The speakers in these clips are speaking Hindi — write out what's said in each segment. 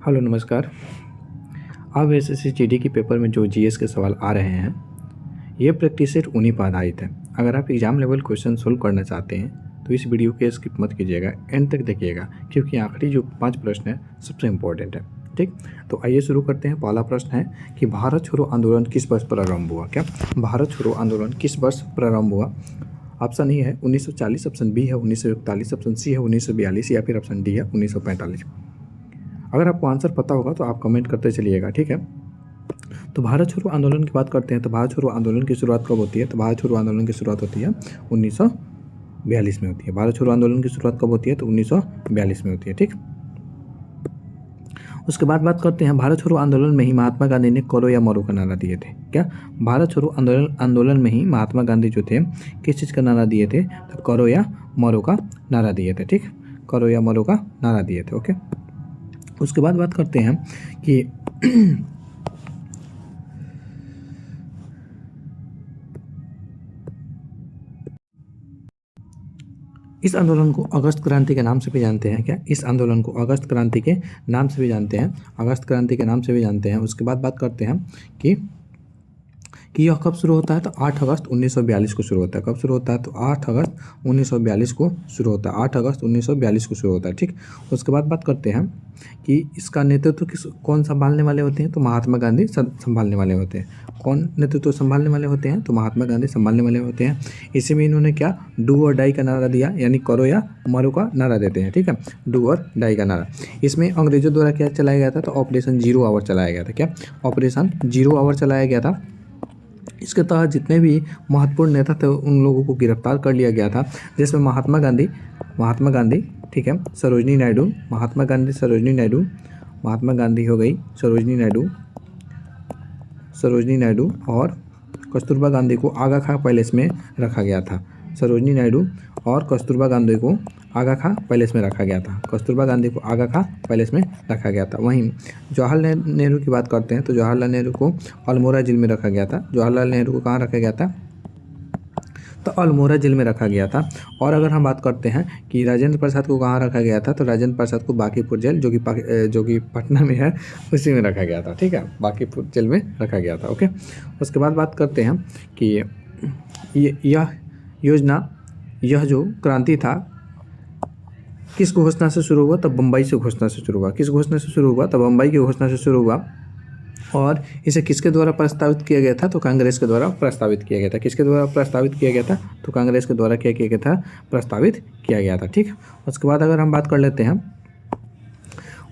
हेलो नमस्कार। अब एसएससी जीडी की पेपर में जो जीएस के सवाल आ रहे हैं ये प्रैक्टिस सेट उन्हीं पर आधारित है। अगर आप एग्जाम लेवल क्वेश्चन सोल्व करना चाहते हैं तो इस वीडियो को स्किप मत कीजिएगा, एंड तक देखिएगा, क्योंकि आखिरी जो 5 प्रश्न है सबसे इम्पोर्टेंट है। ठीक, तो आइए शुरू करते हैं। पहला प्रश्न है कि भारत छोड़ो आंदोलन किस वर्ष प्रारंभ हुआ। क्या भारत छोड़ो आंदोलन किस वर्ष प्रारंभ हुआ? ऑप्शन ई है 1940, ऑप्शन बी है 1941, ऑप्शन सी है 1942 या फिर ऑप्शन डी है 1945। अगर आपको आंसर पता होगा तो आप कमेंट करते चलिएगा। ठीक है, तो भारत छोड़ो आंदोलन की बात करते हैं। तो भारत छोड़ो आंदोलन की शुरुआत कब होती है? तो भारत छोड़ो आंदोलन की शुरुआत होती है 1942 में होती है। भारत छोड़ो आंदोलन की शुरुआत कब होती है? तो 1942 में होती है। ठीक, उसके बाद बात करते हैं भारत छोड़ो आंदोलन में ही महात्मा गांधी ने करो या मरो का नारा दिए थे। क्या भारत छोड़ो आंदोलन में ही महात्मा गांधी जो थे किस चीज़ का नारा दिए थे? तो करो या मरो का नारा दिए थे। ठीक, करो या मरो का नारा दिए थे। ओके, उसके बाद बात करते हैं कि इस आंदोलन को अगस्त क्रांति के नाम से भी जानते हैं। क्या इस आंदोलन को अगस्त क्रांति के नाम से भी जानते हैं? अगस्त क्रांति के नाम से भी जानते हैं। उसके बाद बात करते हैं कि यह कब शुरू होता है? तो 8 अगस्त 1942 को शुरू होता है। कब शुरू होता है? तो 8 अगस्त 1942 को शुरू होता है। 8 अगस्त 1942 को शुरू होता है। ठीक, उसके बाद बात करते हैं कि इसका नेतृत्व कौन संभालने वाले होते हैं? तो महात्मा गांधी संभालने वाले होते हैं। कौन नेतृत्व संभालने वाले होते हैं? तो महात्मा गांधी संभालने वाले होते हैं। इसी में इन्होंने क्या डू और डाई का नारा दिया, यानी करो या मरो का नारा देते हैं। ठीक है, डू और डाई का नारा। इसमें अंग्रेजों द्वारा क्या चलाया गया था? तो ऑपरेशन 0 आवर चलाया गया था। क्या ऑपरेशन 0 आवर चलाया गया था? इसके तहत जितने भी महत्वपूर्ण नेता थे उन लोगों को गिरफ्तार कर लिया गया था, जिसमें महात्मा गांधी, ठीक है, सरोजनी नायडू, महात्मा गांधी हो गई सरोजनी नायडू और कस्तूरबा गांधी को आगा खां पैलेस में रखा गया था। सरोजनी नायडू और कस्तूरबा गांधी को आगा खां पैलेस में रखा गया था। कस्तूरबा गांधी को आगा खां पैलेस में रखा गया था। वहीं जवाहरलाल नेहरू की बात करते हैं तो जवाहरलाल नेहरू को अल्मोड़ा जेल में रखा गया था। जवाहरलाल नेहरू को कहाँ रखा गया था? तो अल्मोड़ा जेल में रखा गया था। और अगर हम बात करते हैं कि राजेंद्र प्रसाद को कहाँ रखा गया था, तो राजेंद्र प्रसाद को बांकीपुर जेल जो कि पटना में है उसी में रखा गया था। ठीक है, बांकीपुर जेल में रखा गया था। ओके, उसके बाद बात करते हैं कि यह जो क्रांति था किस घोषणा से शुरू हुआ? तब बम्बई से घोषणा से शुरू हुआ। किस घोषणा से शुरू हुआ? तब बम्बई की घोषणा से शुरू हुआ। और इसे किसके द्वारा प्रस्तावित किया गया था? तो कांग्रेस के द्वारा प्रस्तावित किया गया था। किसके द्वारा प्रस्तावित किया गया था? तो कांग्रेस के द्वारा क्या किया गया था? प्रस्तावित किया गया था। ठीक, उसके बाद अगर हम बात कर लेते हैं,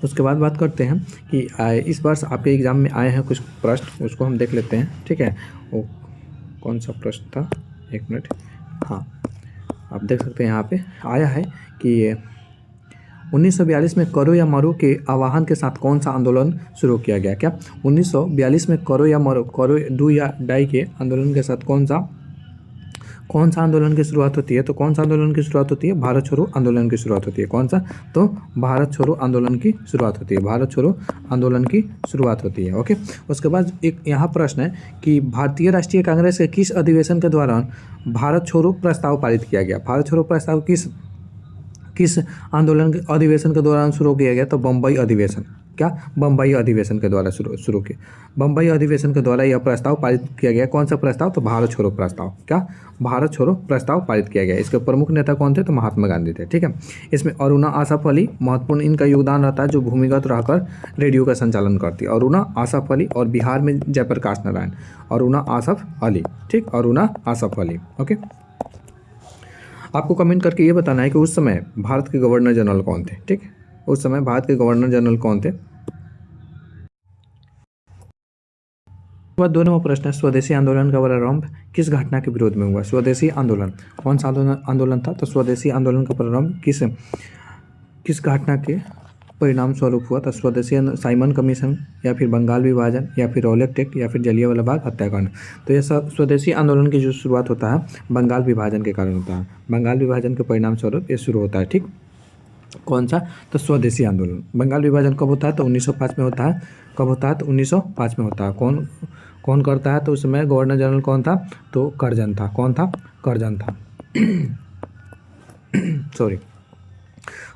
उसके बाद बात करते हैं कि इस वर्ष आपके एग्ज़ाम में आए हैं कुछ प्रश्न, उसको हम देख लेते हैं। ठीक है, वो कौन सा प्रश्न था? 1 मिनट। हाँ, आप देख सकते हैं यहाँ पे आया है कि 1942 में करो या मरो के आह्वान के साथ कौन सा आंदोलन शुरू किया गया? क्या 1942 में करो या मरो, करो डू या डाई के आंदोलन के साथ कौन सा आंदोलन की शुरुआत होती है? तो कौन सा आंदोलन की शुरुआत होती है? भारत छोड़ो आंदोलन की शुरुआत होती है। कौन सा? तो भारत छोड़ो आंदोलन की शुरुआत होती है। भारत छोड़ो आंदोलन की शुरुआत होती है। ओके, उसके बाद एक यहाँ प्रश्न है कि भारतीय राष्ट्रीय कांग्रेस के किस अधिवेशन के दौरान भारत छोड़ो प्रस्ताव पारित किया गया? भारत छोड़ो प्रस्ताव किस आंदोलन के अधिवेशन के दौरान शुरू किया गया? तो बम्बई अधिवेशन। क्या बम्बई अधिवेशन के द्वारा शुरू किया? बम्बई अधिवेशन के द्वारा यह प्रस्ताव पारित किया गया। कौन सा प्रस्ताव? तो भारत छोड़ो प्रस्ताव। क्या भारत छोड़ो प्रस्ताव पारित किया गया। इसके प्रमुख नेता कौन थे? तो महात्मा गांधी थे। ठीक है, इसमें अरुणा आसफ अली महत्वपूर्ण इनका योगदान रहता है, जो भूमिगत रहकर रेडियो का संचालन करती है। अरुणा आसफ अली और बिहार में जयप्रकाश नारायण। अरुणा आसफ अली। ठीक, अरुणा आसफ अली। ओके, आपको कमेंट करके ये बताना है कि उस समय भारत के गवर्नर जनरल कौन थे। ठीक, उस समय भारत के गवर्नर जनरल कौन थे? बाद दोनों प्रश्न है, स्वदेशी आंदोलन का प्रारंभ किस घटना के विरोध में हुआ? स्वदेशी आंदोलन कौन सा आंदोलन था? तो स्वदेशी आंदोलन का प्रारंभ किस घटना के परिणाम स्वरूप हुआ? तो स्वदेशी साइमन कमीशन, या फिर बंगाल विभाजन, या फिर रॉलेट एक्ट, या फिर जलियांवाला बाग हत्याकांड। तो यह स्वदेशी आंदोलन की जो शुरुआत होता है बंगाल विभाजन के कारण होता है। बंगाल विभाजन के परिणाम स्वरूप ये शुरू होता है। ठीक, कौन सा? तो स्वदेशी आंदोलन। बंगाल विभाजन कब होता है? तो 1905 में होता है। कब होता है? तो 1905 में होता है। कौन करता है? तो उस समय गवर्नर जनरल कौन था? तो करजन था। कौन था? करजन था। सॉरी।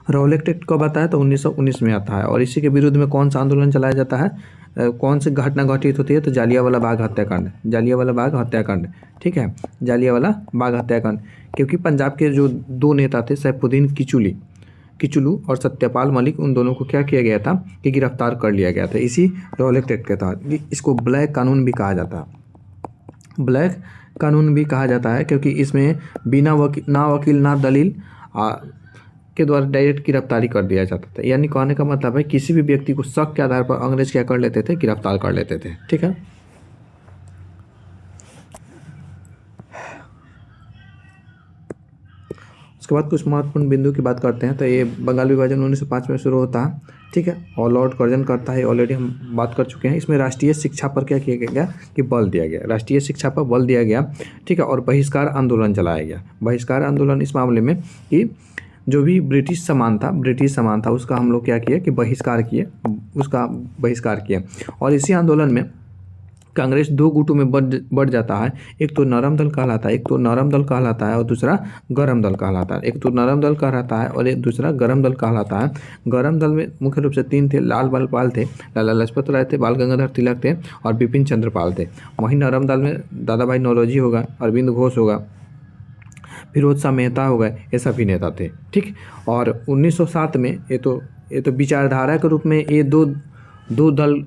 रॉलेट एक्ट कब आता है? तो 1919 में आता है। और इसी के विरुद्ध में कौन सा आंदोलन चलाया जाता है? कौन सी घटना घटित होती है? तो जालियांवाला बाग हत्याकांड, जालियांवाला बाग हत्याकांड, ठीक है, जालियांवाला बाग हत्याकांड। क्योंकि पंजाब के जो दो नेता थे, सैफुद्दीन किचलू और सत्यपाल मलिक, उन दोनों को क्या किया गया था कि गिरफ्तार कर लिया गया था इसी रॉलेट एक्ट के तहत। इसको ब्लैक कानून भी कहा जाता है, ब्लैक कानून भी कहा जाता है, क्योंकि इसमें बिना वकील ना दलील के द्वारा डायरेक्ट गिरफ्तारी कर दिया जाता था। यानी कहने का मतलब है किसी भी व्यक्ति को शक के आधार पर अंग्रेज क्या कर लेते थे? गिरफ्तार कर लेते थे, ठीक है। उसके बाद कुछ महत्वपूर्ण बिंदु की बात करते हैं। तो ये बंगाल विभाजन 1905 में शुरू होता है, ठीक है, और लॉर्ड कर्जन करता है, ऑलरेडी हम बात कर चुके हैं। इसमें राष्ट्रीय शिक्षा पर क्या किया गया कि बल दिया गया, राष्ट्रीय शिक्षा पर बल दिया गया, ठीक है, और बहिष्कार आंदोलन चलाया गया। बहिष्कार आंदोलन इस मामले में कि जो भी ब्रिटिश सामान था उसका हम लोग क्या किए कि बहिष्कार किए। और इसी आंदोलन में कांग्रेस दो गुटों में बढ़ जाता है। एक तो नरम दल कहलाता है और दूसरा गरम दल कहलाता है। एक तो नरम दल कहलाता है और एक दूसरा गरम दल कहलाता है। गरम दल में मुख्य रूप से तीन थे, लाल बाल पाल थे, लाला लाजपत राय थे, बाल गंगाधर तिलक थे और बिपिन चंद्र पाल थे। वहीं नरम दल में दादा भाई नौरोजी होगा, अरविंद घोष होगा, फिरोज शाह मेहता हो गए, ये सभी नेता थे, ठीक। और 1907 में ये तो विचारधारा के रूप में ये दो दल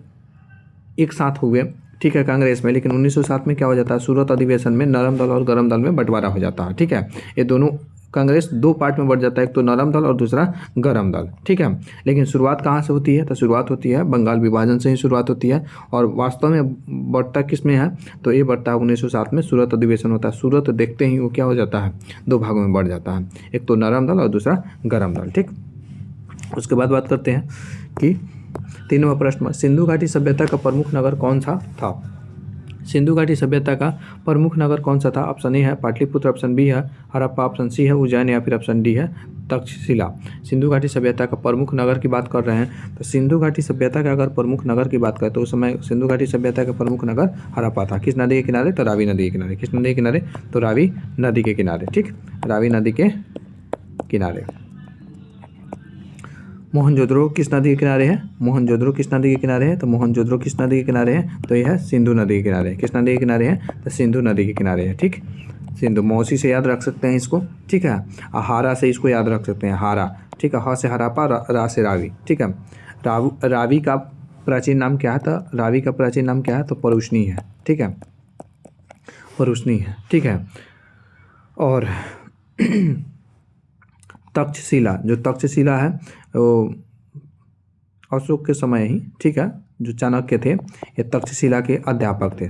एक साथ हुए, ठीक है, कांग्रेस में। लेकिन 1907 में क्या हो जाता है? सूरत अधिवेशन में नरम दल और गरम दल में बंटवारा हो जाता है, ठीक है। ये दोनों कांग्रेस दो पार्ट में बढ़ जाता है, एक तो नरम दल और दूसरा गरम दल, ठीक है। लेकिन शुरुआत कहाँ से होती है? तो शुरुआत होती है बंगाल विभाजन से ही शुरुआत होती है। और वास्तव में बढ़ता किस में है? तो ये बढ़ता है 1907 में, सूरत अधिवेशन होता है। सूरत देखते ही वो क्या हो जाता है? दो भागों में बढ़ जाता है, एक तो नरम दल और दूसरा गरम दल, ठीक। उसके बाद बात करते हैं कि 3वां प्रश्न, सिंधु घाटी सभ्यता का प्रमुख नगर कौन सा था? सिंधु घाटी सभ्यता का प्रमुख नगर कौन सा था? ऑप्शन ए है पाटलिपुत्र, ऑप्शन बी है हड़प्पा, ऑप्शन सी है उज्जैन या फिर ऑप्शन डी है तक्षशिला। सिंधु घाटी सभ्यता का प्रमुख नगर की बात कर रहे हैं, तो सिंधु घाटी सभ्यता का अगर प्रमुख नगर की बात करें तो उस समय सिंधु घाटी सभ्यता का प्रमुख नगर हड़प्पा था। किस नदी के किनारे? तो रावी नदी के किनारे। किस नदी के किनारे? तो रावी नदी के किनारे, ठीक, रावी नदी के किनारे। मोहनजोदड़ो किस नदी के किनारे है? मोहनजोदड़ो किस नदी के किनारे है? तो मोहनजोदड़ो किस नदी के किनारे है? तो यह है सिंधु नदी के किनारे। किस नदी के किनारे है? तो सिंधु नदी के किनारे है, ठीक। सिंधु मौसी से याद रख सकते हैं इसको, ठीक है। हारा से इसको याद रख सकते हैं, हारा, ठीक है। ह से हरापा, रा से रावी, ठीक है। रावी का प्राचीन नाम क्या है? तो रावी का प्राचीन नाम क्या है? तो परुष्णी है, ठीक है, परुष्णी है, ठीक है। और तक्षशिला, जो तक्षशिला है वो अशोक के समय ही, ठीक है, जो चाणक्य थे ये तक्षशिला के अध्यापक थे।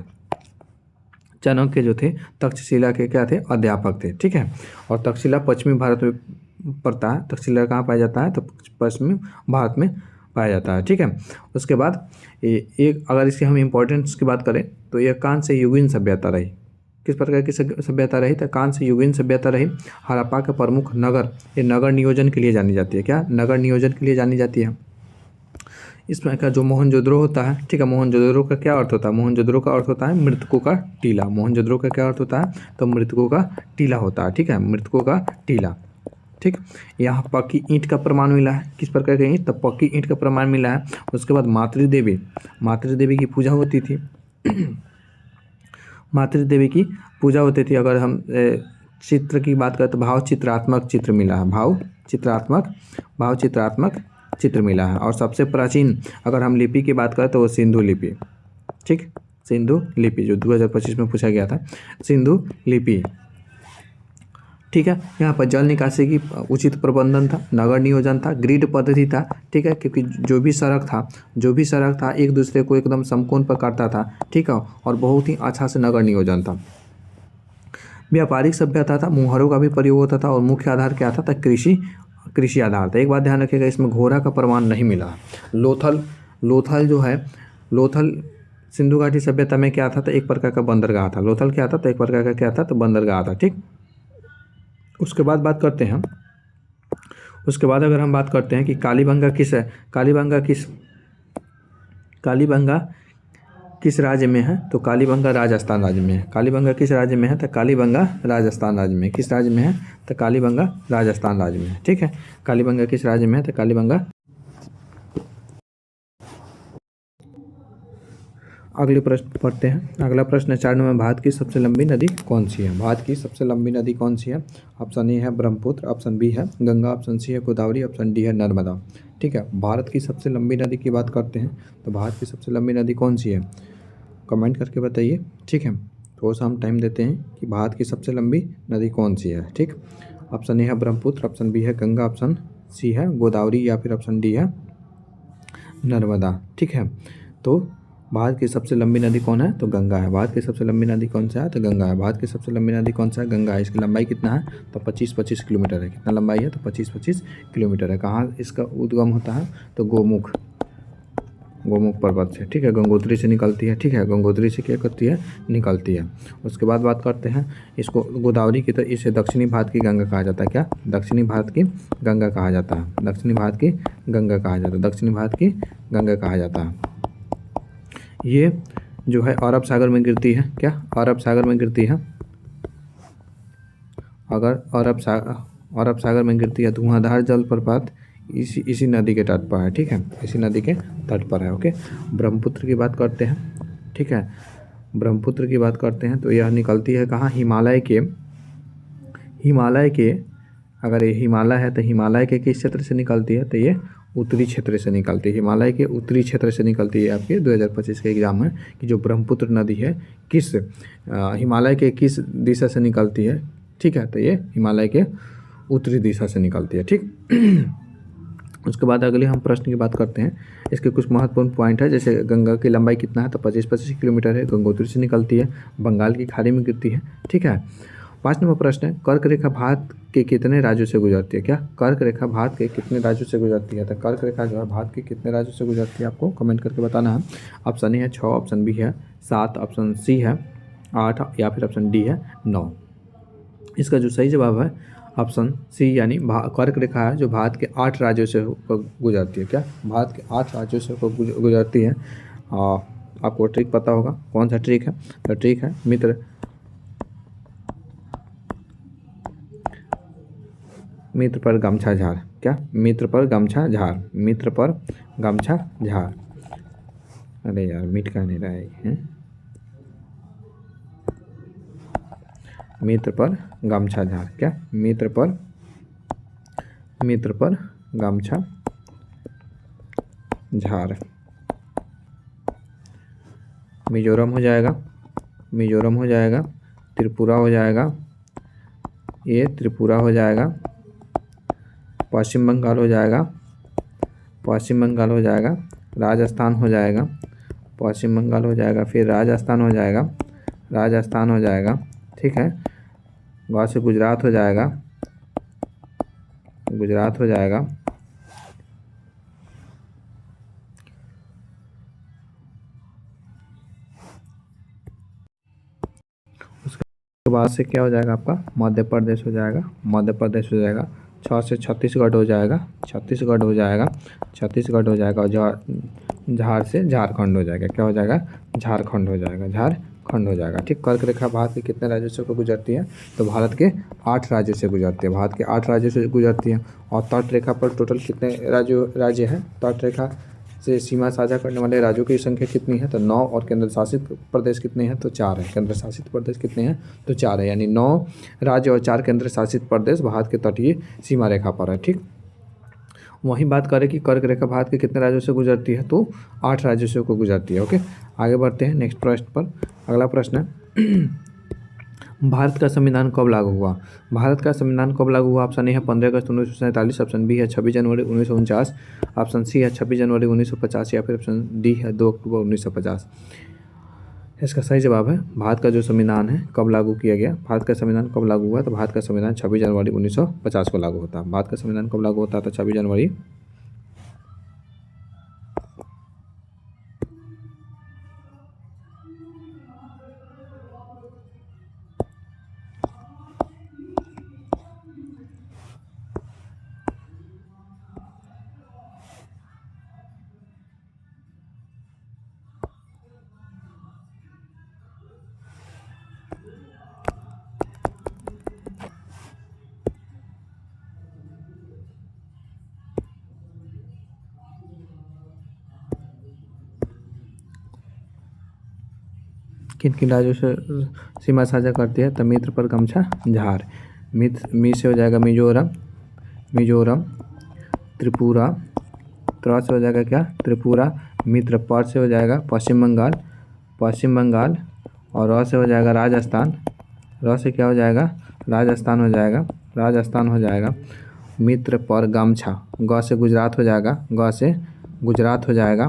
चाणक्य जो थे तक्षशिला के क्या थे? अध्यापक थे, ठीक है। और तक्षशिला पश्चिमी भारत में पड़ता है। तक्षशिला कहाँ पाया जाता है? तो पश्चिमी भारत में पाया जाता है, ठीक है। उसके बाद एक अगर इसकी हम इम्पोर्टेंस की बात करें तो यह कांस्य से युगीन सभ्यता रही। किस प्रकार की सभ्यता रही? तो कांस्य से युगीन सभ्यता रही। हड़प्पा का प्रमुख नगर, ये नगर नियोजन के लिए जानी जाती है। क्या? नगर नियोजन के लिए जानी जाती है। इसमें का जो मोहनजोदड़ो होता है, ठीक है, मोहनजोदड़ो का क्या अर्थ होता है? मोहनजोदड़ो का अर्थ होता है मृतकों का टीला। मोहनजोदड़ो का क्या अर्थ होता है? तो मृतकों का टीला होता है, ठीक है, मृतकों का टीला, ठीक। यहाँ पक्की ईंट का प्रमाण मिला है। किस प्रकार की ईंट? तो पक्की ईंट का प्रमाण मिला है। उसके बाद मातृदेवी की पूजा होती थी। मातृदेवी की पूजा होती थी। अगर हम चित्र की बात करें तो भाव चित्रात्मक चित्र मिला है, भाव चित्रात्मक चित्र मिला है। और सबसे प्राचीन अगर हम लिपि की बात करें तो वो सिंधु लिपि, ठीक, सिंधु लिपि जो 2025 में पूछा गया था, सिंधु लिपि, ठीक है। यहाँ पर जल निकासी की उचित प्रबंधन था, नगर नियोजन था, ग्रिड पद्धति था, ठीक है, क्योंकि जो भी सड़क था एक दूसरे को एकदम समकोण पर काटता था, ठीक है, और बहुत ही अच्छा से नगर नियोजन था। व्यापारिक सभ्यता था, मुहरों का भी प्रयोग होता था और मुख्य आधार क्या था? कृषि आधार था। एक बात ध्यान रखिएगा, इसमें घोड़ा का प्रमाण नहीं मिला। लोथल जो है, लोथल सिंधु घाटी सभ्यता में क्या था? तो एक प्रकार का बंदरगाह था। लोथल क्या था? तो एक प्रकार का क्या था? तो बंदरगाह था, ठीक। उसके बाद अगर हम बात करते हैं कि कालीबंगा किस राज्य में है? तो कालीबंगा राजस्थान राज्य में है। कालीबंगा किस राज्य में है? तो कालीबंगा राजस्थान राज्य में। किस राज्य में है? तो कालीबंगा राजस्थान राज्य में है। ठीक है, कालीबंगा किस राज्य में है? तो कालीबंगा। अगले प्रश्न पढ़ते हैं। अगला प्रश्न है 4 नंबर, भारत की सबसे लंबी नदी कौन सी है? भारत की सबसे लंबी नदी कौन सी है? ऑप्शन ए है ब्रह्मपुत्र, ऑप्शन बी है गंगा, ऑप्शन सी है गोदावरी, ऑप्शन डी है नर्मदा। ठीक है, भारत की सबसे लंबी नदी की बात करते हैं तो भारत की सबसे लंबी नदी कौन सी है? कमेंट करके बताइए। ठीक है, थोड़ा सा हम टाइम देते हैं कि भारत की सबसे लंबी नदी कौन सी है। ठीक, ऑप्शन ए है ब्रह्मपुत्र, ऑप्शन बी है गंगा, ऑप्शन सी है गोदावरी या फिर ऑप्शन डी है नर्मदा। ठीक है, तो भारत की सबसे लंबी नदी कौन है? तो गंगा है। भारत की सबसे लंबी नदी कौन सा है? तो गंगा है। भारत की सबसे लंबी नदी कौन सा है? गंगा है। इसकी लंबाई कितना है? तो 25-25 किलोमीटर है। कितना लंबाई है? तो 25-25 किलोमीटर है। कहाँ इसका उद्गम होता है? तो गोमुख पर्वत से। ठीक है, गंगोत्री से निकलती है। ठीक है, गंगोत्री से क्या करती है? निकलती है। उसके बाद बात करते हैं इसको गोदावरी की, तो इसे दक्षिणी भारत की गंगा कहा जाता है। क्या? दक्षिणी भारत की गंगा कहा जाता है। दक्षिणी भारत की गंगा कहा जाता है। दक्षिणी भारत की गंगा कहा जाता है। ये जो है अरब सागर में गिरती है। क्या? अरब सागर में गिरती है। अगर अरब सागर में गिरती है। धुआंधार जलप्रपात इसी नदी के तट पर है। ठीक है, इसी नदी के तट पर है। ओके, ब्रह्मपुत्र की बात करते हैं। ठीक है, ब्रह्मपुत्र की बात करते हैं तो यह निकलती है कहाँ? हिमालय के अगर ये हिमालय है तो हिमालय के किस क्षेत्र से निकलती है? तो ये उत्तरी क्षेत्र से निकलती है। हिमालय के उत्तरी क्षेत्र से निकलती है। आपके 2025 के एग्जाम में कि जो ब्रह्मपुत्र नदी है किस हिमालय के किस दिशा से निकलती है? ठीक है, तो ये हिमालय के उत्तरी दिशा से निकलती है। ठीक उसके बाद अगले हम प्रश्न की बात करते हैं। इसके कुछ महत्वपूर्ण पॉइंट है, जैसे गंगा की लंबाई कितना है? तो 25-25 किलोमीटर है। गंगोत्री से निकलती है, बंगाल की खाड़ी में गिरती है। ठीक है, 5 नंबर प्रश्न है, कर्क रेखा भारत के कितने राज्यों से गुजरती है? क्या? कर्क रेखा भारत के कितने राज्यों से गुजरती है? तो कर्क रेखा जो है भारत के कितने राज्यों से गुजरती है? आपको कमेंट करके बताना है। ऑप्शन ए है 6, ऑप्शन बी है 7, ऑप्शन सी है 8 या फिर ऑप्शन डी है 9। इसका जो सही जवाब है ऑप्शन सी, यानी कर्क रेखा है जो भारत के 8 राज्यों से होकर गुजरती है। क्या? भारत के 8 राज्यों से होकर गुजरती है। आपको ट्रिक पता होगा, कौन सा ट्रिक है? तो ट्रिक है मित्र पर गमछा झाड़। क्या? मित्र पर गमछा झाड़। मित्र पर गमछा झाड़। अरे यार, मिट का नहीं रहा है। मित्र पर गमछा झाड़। क्या? मित्र पर गमछा झाड़। मिजोरम हो जाएगा, मिजोरम हो जाएगा, त्रिपुरा हो जाएगा, ये त्रिपुरा हो जाएगा, पश्चिम बंगाल हो जाएगा, पश्चिम बंगाल हो जाएगा, राजस्थान हो जाएगा, पश्चिम बंगाल हो जाएगा, फिर राजस्थान हो जाएगा, राजस्थान हो जाएगा। ठीक है, वहाँ से गुजरात हो जाएगा, गुजरात हो जाएगा, उसके बाद से क्या हो जाएगा? आपका मध्य प्रदेश हो जाएगा, मध्य प्रदेश हो जाएगा। 6 से छत्तीसगढ़ हो जाएगा, छत्तीसगढ़ हो जाएगा, छत्तीसगढ़ हो जाएगा। और झार से झारखंड हो जाएगा। क्या हो जाएगा? झारखंड हो जाएगा, झारखंड हो जाएगा। ठीक, कर्क रेखा भारत के कितने राज्यों से गुजरती है? तो भारत के 8 राज्यों से गुजरती है। भारत के 8 राज्यों से गुजरती है। और तट रेखा पर टोटल कितने राज्य हैं? तट रेखा से सीमा साझा करने वाले राज्यों की संख्या कितनी है? तो 9। और केंद्र शासित प्रदेश कितने हैं? तो 4 है। केंद्र शासित प्रदेश कितने हैं? तो 4 है, यानी 9 राज्य और 4 केंद्र शासित प्रदेश भारत के तटीय सीमा रेखा पर है। ठीक, वहीं बात करें कि कर्क रेखा भारत के कितने राज्यों से गुजरती है? तो 8 राज्यों से को गुजरती है। ओके, आगे बढ़ते हैं नेक्स्ट प्रश्न पर। अगला प्रश्न है भारत का संविधान कब लागू हुआ? भारत का संविधान कब लागू हुआ? ऑप्शन ए है 15 अगस्त 1947, ऑप्शन बी है 26 जनवरी 1949, ऑप्शन सी है 26 जनवरी 1950 या फिर ऑप्शन डी है 2 अक्टूबर 1950। इसका सही जवाब है भारत का जो संविधान है कब लागू किया गया? भारत का संविधान कब लागू हुआ? तो भारत का संविधान 26 जनवरी 1950 को लागू होता है। भारत का संविधान कब लागू होता है? तो 26 जनवरी किन किन राज्यों से सीमा साझा करती है? तो मित्र पर गमछा झार। मी से हो जाएगा मिजोरम, मिजोरम। त्रिपुरा, त्रा से हो जाएगा क्या? त्रिपुरा। मित्र पर से हो जाएगा पश्चिम बंगाल, पश्चिम बंगाल। और र से हो जाएगा राजस्थान, र से क्या हो जाएगा? राजस्थान हो जाएगा, राजस्थान हो जाएगा। मित्र पर गमछा, ग से गुजरात हो जाएगा, ग से गुजरात हो जाएगा,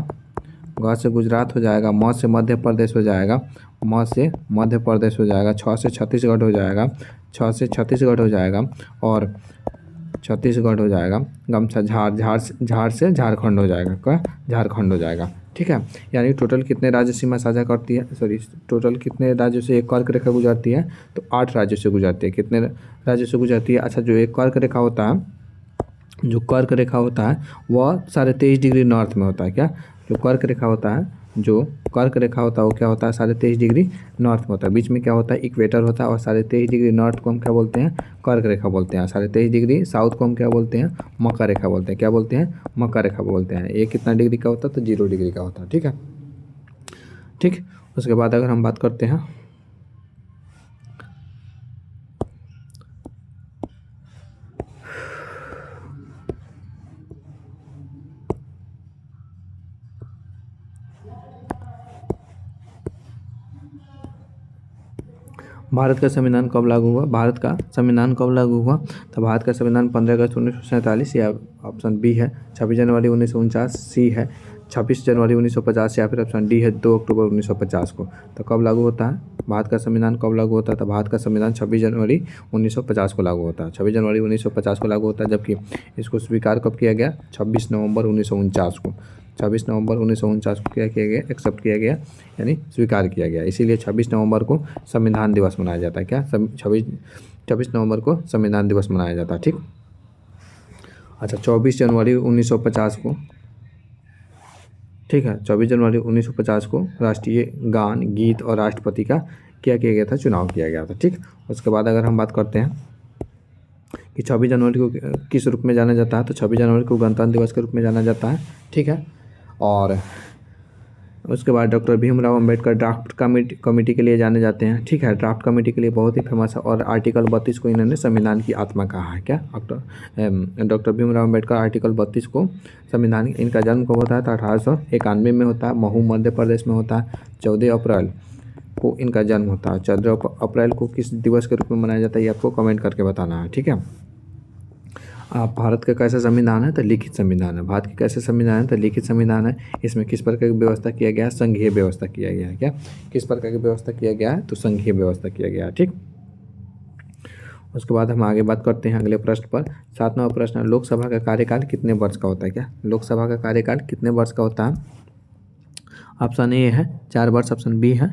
ग से गुजरात हो जाएगा। म से मध्य प्रदेश हो जाएगा, म से मध्य प्रदेश हो जाएगा। छ से छत्तीसगढ़ हो जाएगा, छ से छत्तीसगढ़ हो जाएगा और छत्तीसगढ़ हो जाएगा। गमछा झार, झार से झारखंड हो जाएगा, क्या? झारखंड हो जाएगा। ठीक है, यानी टोटल कितने राज्य सीमा साझा करती है? सॉरी, टोटल कितने राज्यों से एक कर्क रेखा गुजरती है? तो 8 राज्यों से गुजरती है। कितने राज्यों से गुजरती है? अच्छा, जो एक कर्क रेखा होता है, जो कर्क रेखा होता है वह 23.5 डिग्री नॉर्थ में होता है। क्या? जो कर्क रेखा होता है, जो कर्क रेखा होता है वो क्या होता है? 23.5 डिग्री नॉर्थ में होता है। बीच में क्या होता है? इक्वेटर होता है। और 23.5 डिग्री नॉर्थ को हम क्या बोलते हैं? कर्क रेखा बोलते हैं। 23.5 डिग्री साउथ को हम क्या बोलते हैं? मकर रेखा बोलते हैं। क्या बोलते हैं? मकर रेखा बोलते हैं। ये कितना डिग्री का होता है? तो 0 डिग्री का होता है। ठीक है, ठीक। उसके बाद अगर हम बात करते हैं भारत का संविधान कब लागू हुआ? भारत का संविधान कब लागू हुआ? तो भारत का संविधान 15 अगस्त 1947, या ऑप्शन बी है 26 जनवरी 1949, सी है 26 जनवरी 1950, या फिर ऑप्शन डी है 2 अक्टूबर 1950 को। तो कब लागू होता है भारत का संविधान? कब लागू होता है? तो भारत का संविधान 26 जनवरी 1950 को लागू होता है। 26 जनवरी 1950 को लागू होता है, जबकि इसको स्वीकार कब किया गया? 26 नवंबर 1949 को। 26 नवंबर 1949 को क्या किया गया? एक्सेप्ट किया गया, यानी स्वीकार किया गया। इसीलिए 26 नवंबर को संविधान दिवस मनाया जाता है। क्या? 26 नवंबर को संविधान दिवस मनाया जाता है। ठीक। अच्छा, 24 जनवरी 1950 को, ठीक है, 24 जनवरी 1950 को राष्ट्रीय गान, गीत और राष्ट्रपति का क्या किया गया था? चुनाव किया गया था। ठीक। उसके बाद अगर हम बात करते हैं कि 26 जनवरी को किस रूप में जाना जाता है, तो 26 जनवरी को गणतंत्र दिवस के रूप में जाना जाता है। ठीक है, और उसके बाद doctor Bhimrao Ambedkar draft committee के लिए जाने जाते हैं। ठीक है, ड्राफ्ट कमेटी के लिए बहुत ही फेमस है। और आर्टिकल 32 को इन्होंने संविधान की आत्मा कहा है। क्या? डॉक्टर भीमराव अंबेडकर आर्टिकल 32 को संविधान, इनका जन्म कब होता है? तो 1891 में होता है, महू मध्य प्रदेश में होता है। 14 अप्रैल को इनका जन्म होता है। 14 अप्रैल को किस दिवस के रूप में मनाया जाता है, ये आपको कमेंट करके बताना है। ठीक है, आप भारत का कैसा संविधान है? तो लिखित संविधान है। भारत के कैसे संविधान है? तो लिखित संविधान है। इसमें किस प्रकार की व्यवस्था किया गया है? संघीय व्यवस्था किया गया है। क्या? किस प्रकार की व्यवस्था किया गया है? तो संघीय व्यवस्था किया गया है। ठीक। उसके बाद हम आगे बात करते हैं अगले प्रश्न पर। 7वां प्रश्न है, लोकसभा का कार्यकाल कितने वर्ष का होता है? क्या? लोकसभा का कार्यकाल कितने वर्ष का होता है? ऑप्शन ए है 4 वर्ष, ऑप्शन बी है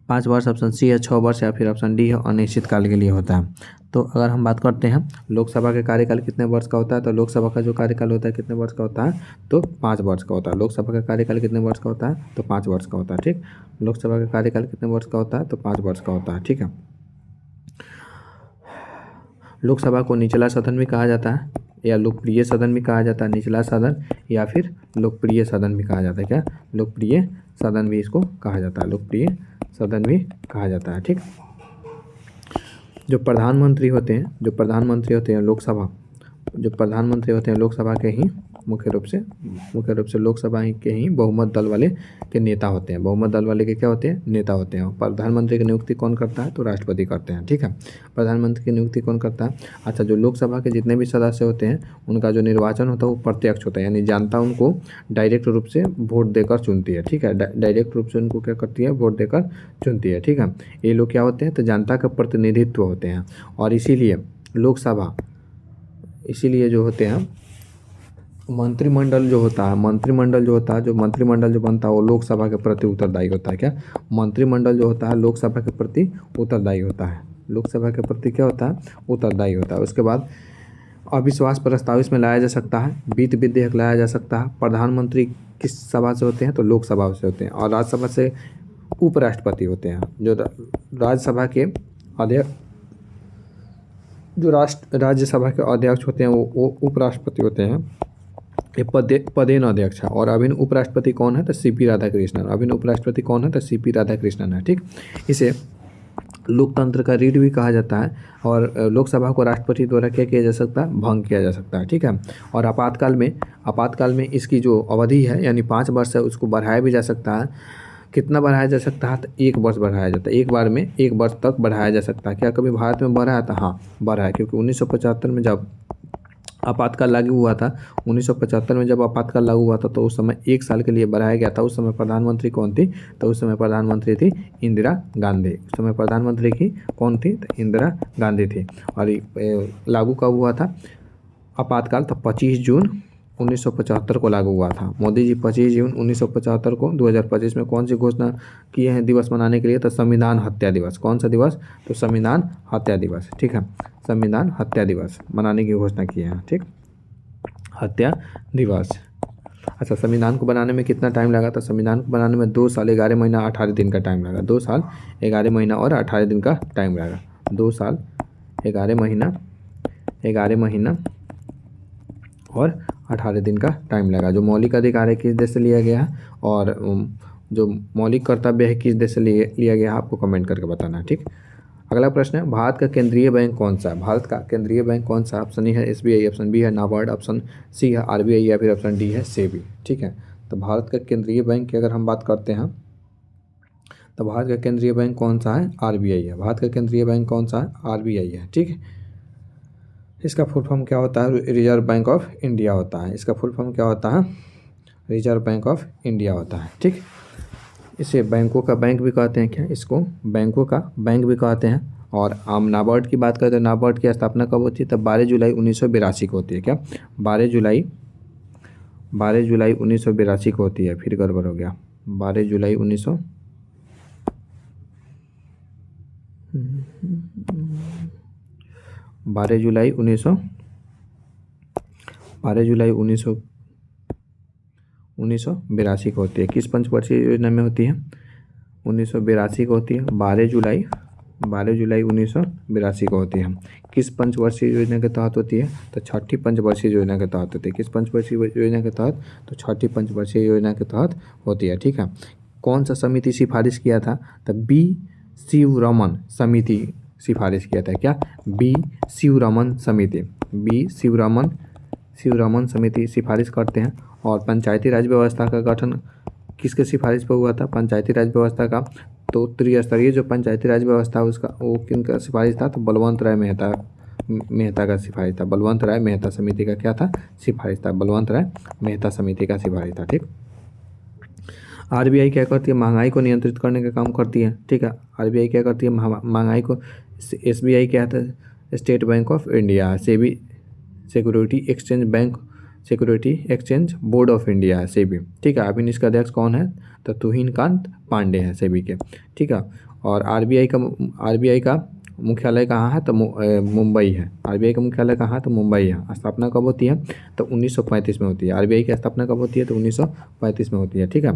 5 वर्ष, ऑप्शन सी है 6 वर्ष, या फिर ऑप्शन डी है अनिश्चित काल के लिए होता है। तो अगर हम बात करते हैं लोकसभा के कार्यकाल कितने वर्ष का होता है, तो लोकसभा का जो कार्यकाल होता है कितने वर्ष का होता है? तो 5 वर्ष का होता है। लोकसभा का कार्यकाल कितने वर्ष का होता है? तो 5 वर्ष का होता है। ठीक। लोकसभा का कार्यकाल कितने वर्ष का होता है? तो 5 वर्ष का होता है। ठीक है, लोकसभा को निचला सदन भी कहा जाता है, या लोकप्रिय सदन भी कहा जाता है। निचला सदन या फिर लोकप्रिय सदन भी कहा जाता है। क्या? लोकप्रिय सदन भी इसको कहा जाता है, लोकप्रिय सदन भी कहा जाता है। ठीक। जो प्रधानमंत्री होते हैं, जो प्रधानमंत्री होते हैं लोकसभा, जो प्रधानमंत्री होते हैं लोकसभा के ही मुख्य रूप से लोकसभा के ही बहुमत दल वाले के नेता होते हैं। बहुमत दल वाले के क्या होते हैं? नेता होते हैं। प्रधानमंत्री की नियुक्ति कौन करता है? तो राष्ट्रपति करते हैं। ठीक है, प्रधानमंत्री की नियुक्ति कौन करता है? अच्छा, जो लोकसभा के जितने भी सदस्य होते हैं उनका जो निर्वाचन होता है वो प्रत्यक्ष होता है, यानी जनता उनको डायरेक्ट रूप से वोट देकर चुनती है। ठीक है, डायरेक्ट रूप से उनको क्या करती है? वोट देकर चुनती है। ठीक है, ये लोग क्या होते हैं? तो जनता का प्रतिनिधित्व होते हैं। और इसीलिए लोकसभा, इसीलिए जो होते हैं मंत्रिमंडल जो होता है, जो मंत्रिमंडल जो बनता है वो लोकसभा के प्रति उत्तरदायी होता है। क्या? मंत्रिमंडल जो होता है लोकसभा के प्रति उत्तरदायी होता है। लोकसभा के प्रति क्या होता है? उत्तरदायी होता है। उसके बाद अविश्वास प्रस्ताव इसमें लाया जा सकता है, वित्त विधेयक लाया जा सकता है। प्रधानमंत्री किस सभा से होते हैं? तो लोकसभा से होते हैं। और राज्यसभा से उपराष्ट्रपति होते हैं। जो राज्यसभा के अध्यक्ष, जो राज्यसभा के अध्यक्ष होते हैं वो उपराष्ट्रपति होते हैं। ये पदेन अध्यक्ष है। और अभिन्न उपराष्ट्रपति कौन है? तो सीपी राधाकृष्णन। अभिन्न उपराष्ट्रपति कौन है? तो सीपी राधाकृष्णन है। ठीक, इसे लोकतंत्र का रीढ़ भी कहा जाता है। और लोकसभा को राष्ट्रपति द्वारा क्या किया जा सकता है? भंग किया जा सकता है। ठीक है, और आपातकाल में इसकी जो अवधि है यानी 5 वर्ष है उसको बढ़ाया भी जा सकता है। कितना बढ़ाया जा सकता है? तो 1 वर्ष बढ़ाया जाता है। एक बार में 1 वर्ष तक बढ़ाया जा सकता है। क्या कभी भारत में बढ़ा है? तो हाँ बढ़ा है, क्योंकि 1975 में जब आपातकाल लागू हुआ था, 1975 में जब आपातकाल लागू हुआ था तो उस समय 1 साल के लिए बढ़ाया गया था। उस समय प्रधानमंत्री कौन थी? तो उस समय प्रधानमंत्री थी इंदिरा गांधी। उस समय प्रधानमंत्री की कौन थी? तो इंदिरा गांधी थी। और लागू कब हुआ था आपातकाल? तो 25 जून 1975 को लागू हुआ था। मोदी जी 25 जून 1975 को 2025 में कौन सी घोषणा किए हैं दिवस मनाने के लिए? तो संविधान हत्या दिवस। कौन सा दिवस? तो संविधान हत्या दिवस। ठीक है, संविधान हत्या दिवस मनाने की घोषणा की है। ठीक, हत्या दिवस। अच्छा, संविधान को बनाने में कितना टाइम लगा? तो संविधान को बनाने में 2 साल 11 महीना 18 दिन का टाइम लगा। 2 साल 11 महीना और 18 दिन का टाइम लगा। 2 साल 11 महीना और 18 दिन का टाइम लगा। जो मौलिक अधिकार है किस देश से लिया गया है, और जो मौलिक कर्तव्य है किस देश से लिया गया है, आपको कमेंट करके बताना है। ठीक, अगला प्रश्न है, भारत का केंद्रीय बैंक कौन सा है? भारत का केंद्रीय बैंक कौन सा? ऑप्शन ए है एसबीआई, ऑप्शन बी है नाबार्ड, ऑप्शन सी है आरबीआई, या फिर ऑप्शन डी है सेबी। ठीक है, तो भारत का केंद्रीय बैंक की अगर हम बात करते हैं तो भारत का केंद्रीय बैंक कौन सा है? आरबीआई है। भारत का केंद्रीय बैंक कौन सा है? आरबीआई है। ठीक है, इसका फुल फॉर्म क्या होता है? रिजर्व बैंक ऑफ इंडिया होता है। इसका फुल फॉर्म क्या होता है? रिजर्व बैंक ऑफ इंडिया होता है। ठीक, इसे बैंकों का बैंक भी कहते हैं। क्या इसको बैंकों का बैंक भी कहते हैं? और आम नाबार्ड की बात करें तो नाबार्ड की स्थापना कब होती है? तब 12 जुलाई 1982 को होती है। क्या 12 जुलाई 1982 को होती है? फिर गड़बड़ हो गया। 12 जुलाई 1900 12 जुलाई 1982 को होती है। किस पंचवर्षीय योजना में होती है? 1982 को होती है। 12 जुलाई 1982 को होती है। किस पंचवर्षीय योजना के तहत होती है? तो छठी पंचवर्षीय योजना के तहत होती है। किस पंचवर्षीय योजना के तहत? तो छठी पंचवर्षीय योजना के तहत होती है। ठीक है, कौन सा समिति सिफारिश किया था? तो बी शिवरमन समिति सिफारिश किया था। क्या? बी शिवरमन समिति सिफारिश करते हैं। और पंचायती राज व्यवस्था का गठन किसके सिफारिश पर हुआ था? पंचायती राज व्यवस्था का तो त्रिस्तरीय जो पंचायती राज व्यवस्था उसका वो किनका सिफारिश था? तो बलवंत राय मेहता का सिफारिश था। बलवंत राय मेहता समिति का क्या था? सिफारिश था। बलवंत राय मेहता समिति का सिफारिश था। ठीक, आरबीआई क्या करती है? महंगाई को नियंत्रित करने का काम करती है। ठीक है, आरबीआई क्या करती है? महंगाई को। एसबीआई क्या था? State bank of India. SEBI security exchange board of India है सेबी। ठीक है, अभी इसका अध्यक्ष कौन है? तो तुहिनकांत पांडे हैं सेबी के। ठीक है, और आरबीआई का मुख्यालय कहाँ है? तो मुंबई है। आरबीआई का मुख्यालय कहाँ है? तो मुंबई है। स्थापना कब होती है? तो 1935 में होती है। आरबीआई की स्थापना कब होती है? तो 1935 में होती है। ठीक है,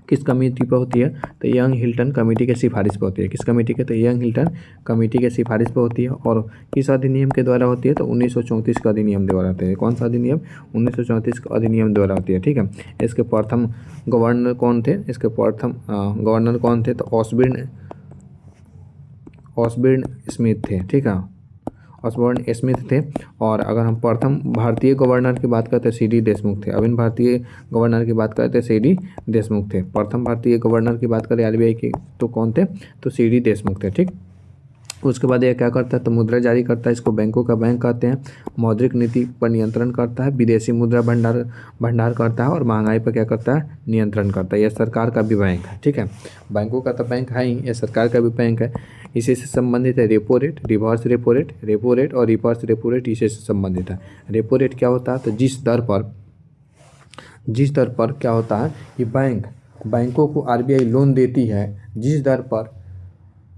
किस कमेटी पर होती है? तो यंग हिल्टन कमेटी के सिफारिश पर होती है। किस कमेटी के? तो यंग हिल्टन कमेटी के सिफारिश पर होती है। और किस अधिनियम के द्वारा होती है? तो 1934 का अधिनियम द्वारा होती है। कौन सा अधिनियम? 1934 का अधिनियम द्वारा होती है। ठीक है, इसके प्रथम गवर्नर कौन थे? तो ऑसबर्न स्मिथ थे। ठीक है, ऑसबर्न स्मिथ थे। और अगर हम प्रथम भारतीय गवर्नर की बात करते हैं सीडी देशमुख थे। अभिन्न भारतीय गवर्नर की बात करते हैं सीडी देशमुख थे। प्रथम भारतीय गवर्नर की बात करें आरबीआई की तो कौन थे? तो सीडी देशमुख थे। ठीक, उसके बाद यह क्या करता है? तो मुद्रा जारी करता है। इसको बैंकों का बैंक कहते हैं। मौद्रिक नीति पर नियंत्रण करता है। विदेशी मुद्रा भंडार करता है। और महंगाई पर क्या करता है? नियंत्रण करता है। यह सरकार का भी बैंक है। ठीक है, बैंकों का तो बैंक है ही, यह सरकार का भी बैंक है। इसी से संबंधित है repo rate, reverse repo rate और रिवर्स रेपो रेट इसी से संबंधित है। रेपो रेट क्या होता है? तो जिस दर पर क्या होता है कि बैंकों को आरबीआई लोन देती है, जिस दर पर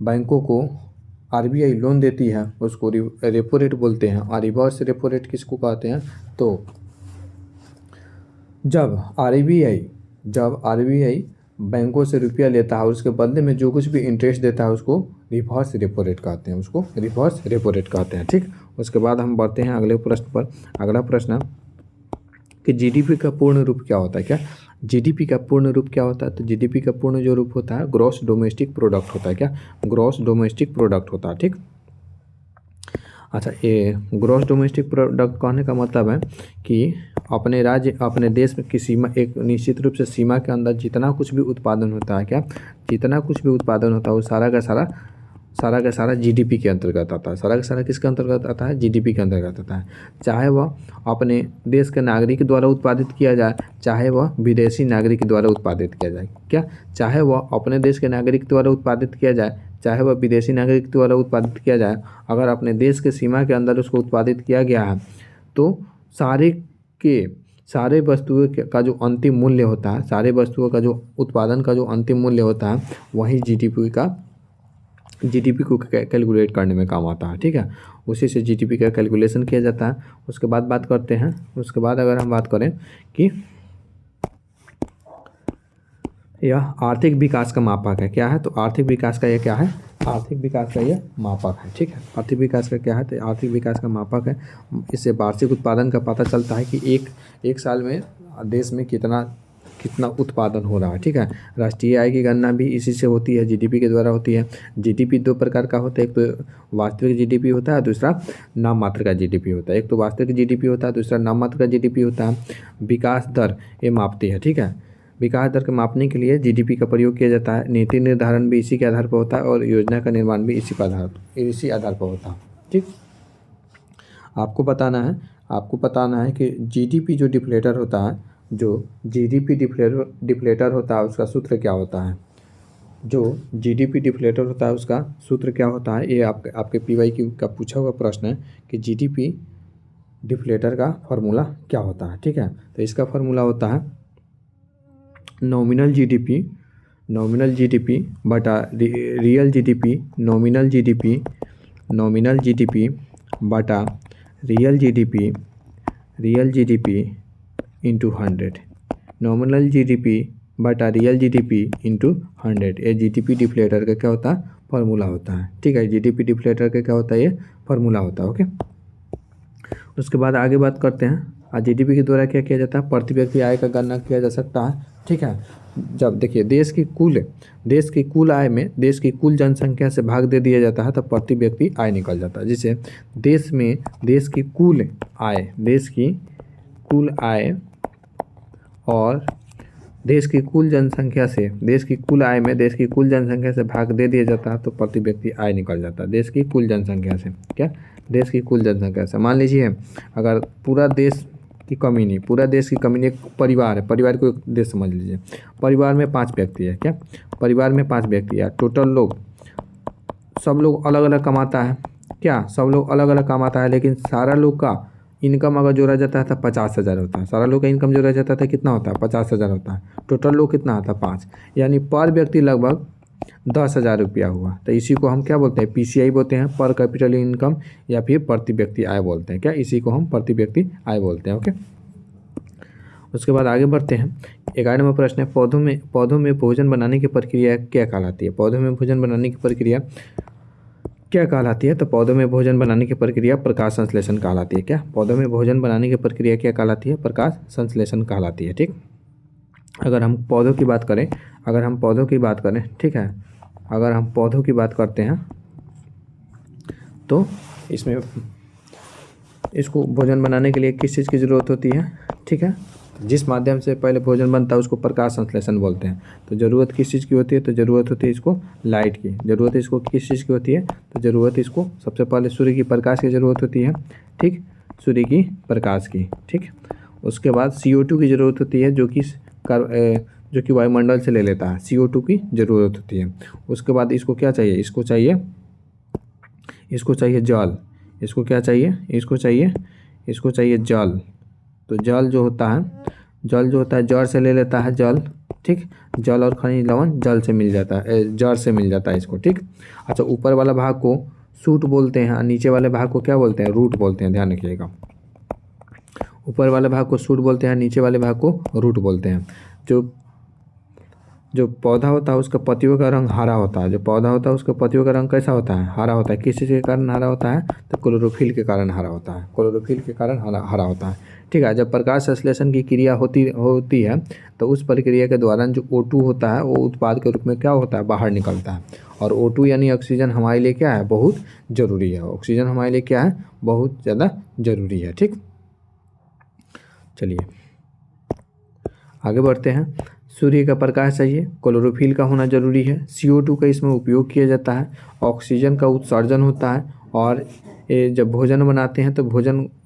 बैंकों को आरबीआई लोन देती है उसको रेपो रेट बोलते हैं। और रिवर्स रेपो रेट किसको कहते हैं? तो जब आरबीआई बैंकों से रुपया लेता है और उसके बदले में जो कुछ भी इंटरेस्ट देता है उसको रिवर्स रेपो रेट कहते हैं। ठीक, उसके बाद हम बढ़ते हैं अगले प्रश्न पर। अगला प्रश्न कि जीडीपी का पूर्ण रूप क्या होता है। क्या जीडीपी का पूर्ण रूप क्या होता है? तो जीडीपी का पूर्ण जो रूप होता है ग्रॉस डोमेस्टिक प्रोडक्ट होता है। क्या ग्रॉस डोमेस्टिक प्रोडक्ट होता है। ठीक, अच्छा, ये ग्रॉस डोमेस्टिक प्रोडक्ट कहने का मतलब है कि अपने राज्य अपने देश में की सीमा, एक निश्चित रूप से सीमा के अंदर जितना कुछ भी उत्पादन होता है, क्या जितना कुछ भी उत्पादन होता है वो सारा का सारा जीडीपी के अंतर्गत आता है। सारा का सारा किसके अंतर्गत आता है? जीडीपी के अंतर्गत आता है। चाहे वह अपने देश के नागरिक द्वारा उत्पादित किया जाए, चाहे वह विदेशी नागरिक द्वारा उत्पादित किया जाए। क्या चाहे वह अपने देश के नागरिक द्वारा उत्पादित किया जाए, चाहे वह विदेशी नागरिक द्वारा उत्पादित किया जाए, अगर अपने देश के सीमा के अंदर उसको उत्पादित किया गया है तो सारे के सारे वस्तुओं का जो अंतिम मूल्य होता है, सारे वस्तुओं का जो उत्पादन का जो अंतिम मूल्य होता है वही जीडीपी को कैलकुलेट करने में काम आता है। ठीक है, उसी से जीडीपी का कैलकुलेशन किया जाता है। उसके बाद बात करते हैं, उसके बाद अगर हम बात करें कि यह आर्थिक विकास का मापक है। क्या है? तो आर्थिक विकास का यह क्या है? आर्थिक विकास का यह मापक है। ठीक है, आर्थिक विकास का क्या है? तो आर्थिक विकास का मापक है। इससे वार्षिक उत्पादन का पता चलता है कि एक साल में देश में कितना उत्पादन हो रहा है। ठीक है, राष्ट्रीय आय की गणना भी इसी से होती है, जीडीपी के द्वारा होती है। जीडीपी दो प्रकार का होता है, एक तो वास्तविक जीडीपी होता है, दूसरा नाम मात्र का जीडीपी होता है। एक तो वास्तविक जीडीपी होता है, दूसरा नाम मात्र का जीडीपी होता है। विकास दर ये मापती है। ठीक है, विकास दर को मापने के लिए जीडीपी का प्रयोग किया जाता है। नीति निर्धारण भी इसी के आधार पर होता है और योजना का निर्माण भी इसी आधार पर होता है। ठीक, आपको बताना है कि जीडीपी जो डिफ्लेटर होता है, जो जीडीपी डिफ्लेटर होता है उसका सूत्र क्या होता है? जो जीडीपी डिफ्लेटर होता है उसका सूत्र क्या होता है? ये आपके पीवाईक्यू का पूछा हुआ प्रश्न है कि जीडीपी डिफ्लेटर का फॉर्मूला क्या होता है। ठीक है, तो इसका फॉर्मूला होता है नॉमिनल जीडीपी बटा रियल जीडीपी, नॉमिनल जीडीपी बटा real GDP into 100, nominal GDP बटा रियल जीडीपी इंटू 100। ये जीडीपी डिफ्लेटर का क्या होता है? फॉर्मूला होता है। ठीक है, जीडीपी डिफ्लेटर का क्या होता है? ये फॉर्मूला होता है। ओके, उसके बाद आगे बात करते हैं आज जीडीपी के द्वारा क्या किया जाता है? प्रति व्यक्ति आय का गणना किया जा सकता है। ठीक है, जब देखिए देश की कुल आय में देश की कुल जनसंख्या से भाग दे दिया जाता है तब प्रति व्यक्ति आय निकल जाता है। जिसे देश की कुल आय और देश की कुल जनसंख्या से भाग दे दिया जाता है तो प्रति व्यक्ति आय निकल जाता है। देश की कुल जनसंख्या से, क्या देश की कुल जनसंख्या से। मान लीजिए अगर पूरा देश की कमी नहीं, एक परिवार है, परिवार को एक देश समझ लीजिए। परिवार में 5 व्यक्ति है। क्या परिवार में 5 व्यक्ति है, टोटल सब लोग अलग अलग कमाता है। क्या सब लोग अलग अलग कमाता है, लेकिन सारा लोग का इनकम अगर जोड़ा जाता है तो 50,000 होता है। सारा लोग का इनकम जोड़ा जाता है कितना होता है? 50,000 होता है। टोटल लोग कितना आता है? 5, यानी पर व्यक्ति लगभग 10,000 रुपया हुआ। तो इसी को हम क्या बोलते हैं? पीसीआई बोलते हैं, पर कैपिटल इनकम, या फिर प्रति व्यक्ति आय बोलते हैं। क्या इसी को हम प्रति व्यक्ति आय बोलते हैं। ओके, उसके बाद आगे बढ़ते हैं। 11वां नंबर प्रश्न है, पौधों में भोजन बनाने की प्रक्रिया क्या कहलाती है? पौधों में भोजन बनाने की प्रक्रिया क्या कहलाती है? तो पौधों में भोजन बनाने की प्रक्रिया प्रकाश संश्लेषण कहलाती है। क्या पौधों में भोजन बनाने की प्रक्रिया क्या कहलाती है? प्रकाश संश्लेषण कहलाती है। ठीक, अगर हम पौधों की बात करें, ठीक है, अगर हम पौधों की बात करते हैं तो इसमें इसको भोजन बनाने के लिए किस चीज़ की ज़रूरत होती है? ठीक है, जिस माध्यम से पहले भोजन बनता है उसको प्रकाश संश्लेषण बोलते हैं। तो ज़रूरत किस चीज़ की होती है? तो ज़रूरत होती है इसको लाइट की। ज़रूरत इसको किस चीज़ की होती है? तो ज़रूरत इसको सबसे पहले सूर्य की प्रकाश की ज़रूरत होती है। ठीक, सूर्य की प्रकाश की। ठीक, उसके बाद CO2 की ज़रूरत होती है, जो कि वायुमंडल से ले लेता है। CO2 की ज़रूरत होती है। उसके बाद इसको क्या चाहिए? इसको चाहिए जल। इसको क्या चाहिए? इसको चाहिए जल। तो जल जो होता है जड़ से ले लेता है जल। ठीक, जल और खनिज लवण जड़ से मिल जाता है इसको। ठीक, अच्छा, ऊपर वाला भाग को शूट बोलते हैं, नीचे वाले भाग को क्या बोलते हैं? रूट बोलते हैं। ध्यान रखिएगा, ऊपर वाले भाग को शूट बोलते हैं, नीचे वाले भाग को रूट बोलते हैं। जो पौधा होता है उसका पत्तियों का रंग हरा होता है। जो पौधा होता है उसका पत्तियों का रंग कैसा होता है? हरा होता है। किस चीज़ के कारण हरा होता है? तो क्लोरोफिल के कारण हरा होता है। क्लोरोफिल के कारण हरा होता है। ठीक है। जब प्रकाश संश्लेषण की क्रिया होती है तो उस प्रक्रिया के दौरान जो O2 होता है वो उत्पाद के रूप में क्या होता है? बाहर निकलता है। और O2 यानी ऑक्सीजन हमारे लिए क्या है? बहुत ज़रूरी है। ऑक्सीजन हमारे लिए क्या है? बहुत ज़्यादा ज़रूरी है। ठीक, चलिए आगे बढ़ते हैं। सूर्य का प्रकाश चाहिए, क्लोरोफिल का होना जरूरी है, CO2 का इसमें उपयोग किया जाता है, ऑक्सीजन का उत्सर्जन होता है, और ये जब भोजन बनाते हैं तो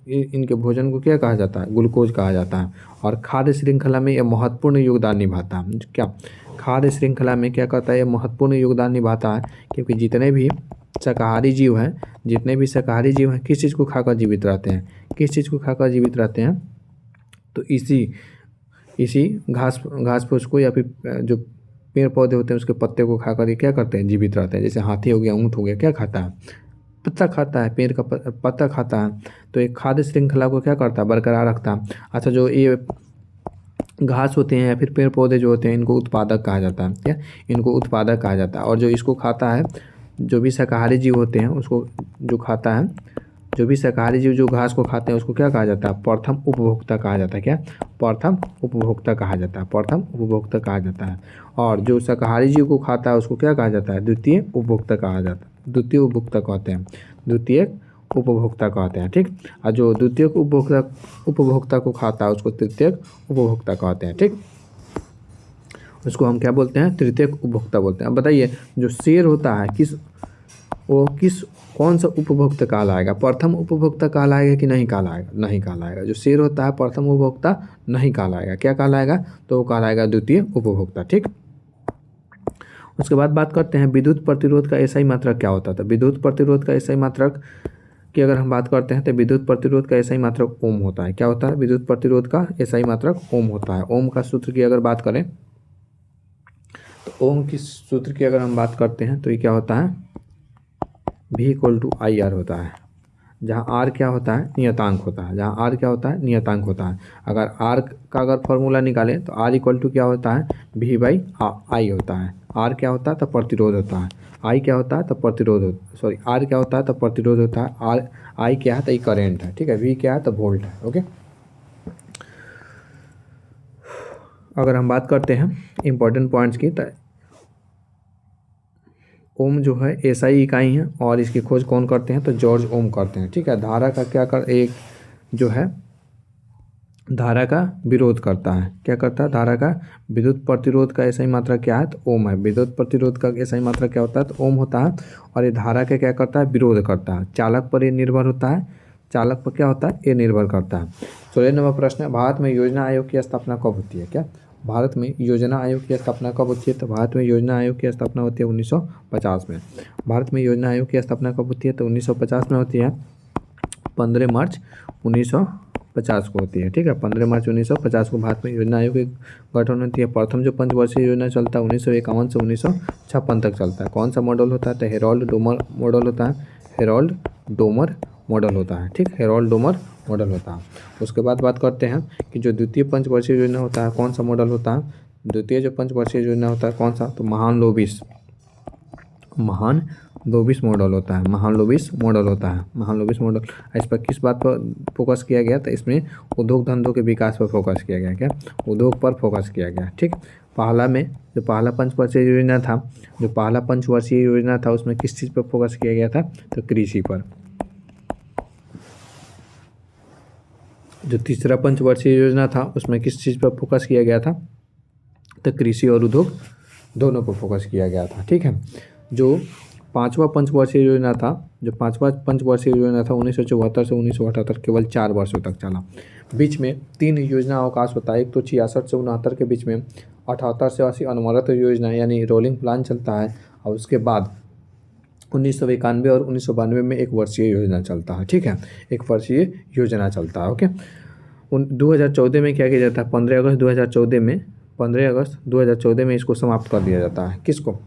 इनके भोजन को क्या कहा जाता है? ग्लूकोज कहा जाता है। और खाद्य श्रृंखला में यह महत्वपूर्ण योगदान निभाता है। क्या खाद्य श्रृंखला में क्या करता है? यह महत्वपूर्ण योगदान निभाता है, क्योंकि जितने भी शाकाहारी जीव हैं किस चीज़ को खाकर जीवित रहते हैं? किस चीज़ को खाकर जीवित रहते हैं? तो इसी घास फूस को या फिर जो पेड़ पौधे होते हैं उसके पत्ते को खाकर ये क्या करते हैं? जीवित रहते हैं। जैसे हाथी हो गया, ऊँट हो गया, क्या खाता है? पत्ता खाता है, पेड़ का पत्ता खाता है। तो एक खाद्य श्रृंखला को क्या करता है? बरकरार रखता है। अच्छा, जो ये घास होते हैं या फिर पेड़ पौधे जो होते हैं इनको उत्पादक कहा जाता है। क्या? इनको उत्पादक कहा जाता है। और जो इसको खाता है, जो भी शाकाहारी जीव होते हैं उसको जो खाता है, जो भी शाकाहारी जीव जो घास को खाते हैं उसको क्या कहा जाता है? प्रथम उपभोक्ता कहा जाता है। क्या? प्रथम उपभोक्ता कहा जाता है। प्रथम उपभोक्ता कहा जाता है। और जो शाकाहारी जीव को खाता है उसको क्या कहा जाता है? द्वितीय उपभोक्ता कहा जाता है। द्वितीय उपभोक्ता कहते हैं। द्वितीय उपभोक्ता कहते हैं। ठीक। और जो द्वितीय उपभोक्ता को खाता है उसको तृतीयक उपभोक्ता कहते हैं। ठीक, उसको हम क्या बोलते हैं? तृतीयक उपभोक्ता बोलते हैं। अब बताइए, जो शेर होता है कौन सा उपभोक्ता कहलाएगा? प्रथम उपभोक्ता कहलाएगा कि नहीं कहलाएगा? नहीं कहलाएगा। जो शेर होता है प्रथम उपभोक्ता नहीं कहलाएगा। क्या कहलाएगा? तो वो कहलाएगा द्वितीय उपभोक्ता। ठीक। उसके बाद बात करते हैं विद्युत प्रतिरोध का एसआई मात्रक क्या होता था? विद्युत प्रतिरोध का एसआई मात्रक की अगर हम बात करते हैं तो विद्युत प्रतिरोध का एसआई मात्रक ओम होता है। क्या होता है? विद्युत प्रतिरोध का एसआई मात्रक ओम होता है। ओम का सूत्र की अगर बात करें तो ओम की सूत्र की अगर हम बात करते हैं तो ये क्या होता है? V=IR होता है, जहाँ R क्या होता है? नियतांक होता है। जहाँ R क्या होता है? नियतांक होता है। अगर R का अगर फॉर्मूला निकालें तो R क्या होता है? V/I होता है। R क्या होता है? तो प्रतिरोध होता है। I क्या होता है? तो प्रतिरोध R क्या होता है? तो प्रतिरोध होता है। I क्या है? तो ये करेंट है। ठीक है। V क्या है? तो वोल्ट है। ओके। अगर हम बात करते हैं इंपॉर्टेंट पॉइंट्स की तो ओम जो है एसआई इकाई है और इसकी खोज कौन करते हैं? तो जॉर्ज ओम करते हैं। ठीक है। धारा का क्या एक जो है धारा का विरोध करता है। क्या करता है? धारा का विद्युत प्रतिरोध का एसआई मात्रा क्या है? तो ओम है। विद्युत प्रतिरोध का एसआई मात्रा क्या होता है? तो ओम होता है। और ये धारा का क्या करता है? विरोध करता है। चालक पर ये निर्भर होता है। चालक पर क्या होता है? ये निर्भर करता है। 16 नंबर प्रश्न है, भारत में योजना आयोग की स्थापना कब होती है? क्या भारत में योजना आयोग की स्थापना कब होती है? तो भारत में योजना आयोग की स्थापना होती है 1950 में। भारत में योजना आयोग की स्थापना कब होती है? तो 1950 में होती है। 15 मार्च 1950 को होती है। ठीक है। 15 मार्च 1950 को भारत में योजना आयोग की गठन होती है। प्रथम जो पंचवर्षीय योजना चलता है 1951 से 1956 तक चलता है। कौन सा मॉडल होता है? तो हेरोल्ड डोमर मॉडल होता है। हेरोल्ड डोमर मॉडल होता है। ठीक, हेरोल्ड डोमर मॉडल होता है। उसके बाद बात करते हैं कि जो द्वितीय पंचवर्षीय योजना होता है कौन सा मॉडल होता है? द्वितीय जो पंचवर्षीय योजना होता है कौन सा? तो महालनोबिस मॉडल होता है। महालनोबिस मॉडल होता है। महालनोबिस मॉडल। इस पर किस बात पर फोकस किया गया? तो इसमें उद्योग धंधों के विकास पर फोकस किया गया। क्या? उद्योग पर फोकस किया गया। ठीक। पहला पंचवर्षीय योजना था उसमें किस चीज़ पर फोकस किया गया था? तो कृषि पर। जो तीसरा पंचवर्षीय योजना था उसमें किस चीज़ पर फोकस किया गया था? तो कृषि और उद्योग दोनों पर फोकस किया गया था। ठीक है। जो पांचवा पंचवर्षीय योजना था 1974 से 1978 केवल 4 वर्षों तक चला। बीच में 3 योजना अवकाश होता है। एक तो 66 से 69 के बीच में 78 से 80 अनवरत योजना यानी रोलिंग प्लान चलता है। और उसके बाद 1991 और 1992 में 1 वर्षीय योजना चलता है। ठीक है। 1 वर्षीय योजना चलता है। ओके। 2014 में क्या किया जाता है? 15 अगस्त 2014 में इसको समाप्त कर दिया जाता है। किसको?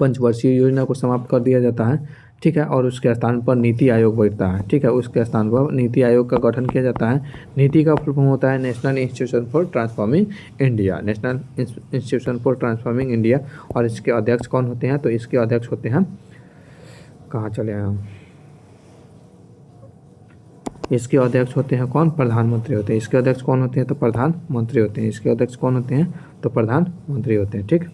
पंचवर्षीय योजना को समाप्त कर दिया जाता है। ठीक है, और उसके स्थान पर नीति आयोग बैठता है। ठीक है, उसके स्थान पर नीति आयोग का गठन किया जाता है। नीति का फुल फॉर्म होता है national institution for transforming India, national institution for transforming India. और इसके अध्यक्ष कौन होते हैं? तो इसके अध्यक्ष होते हैं, कहाँ चले आए हम, इसके अध्यक्ष होते हैं कौन? प्रधानमंत्री होते हैं। इसके अध्यक्ष कौन होते हैं? तो प्रधानमंत्री होते हैं। इसके अध्यक्ष कौन होते हैं? तो प्रधानमंत्री होते हैं। ठीक,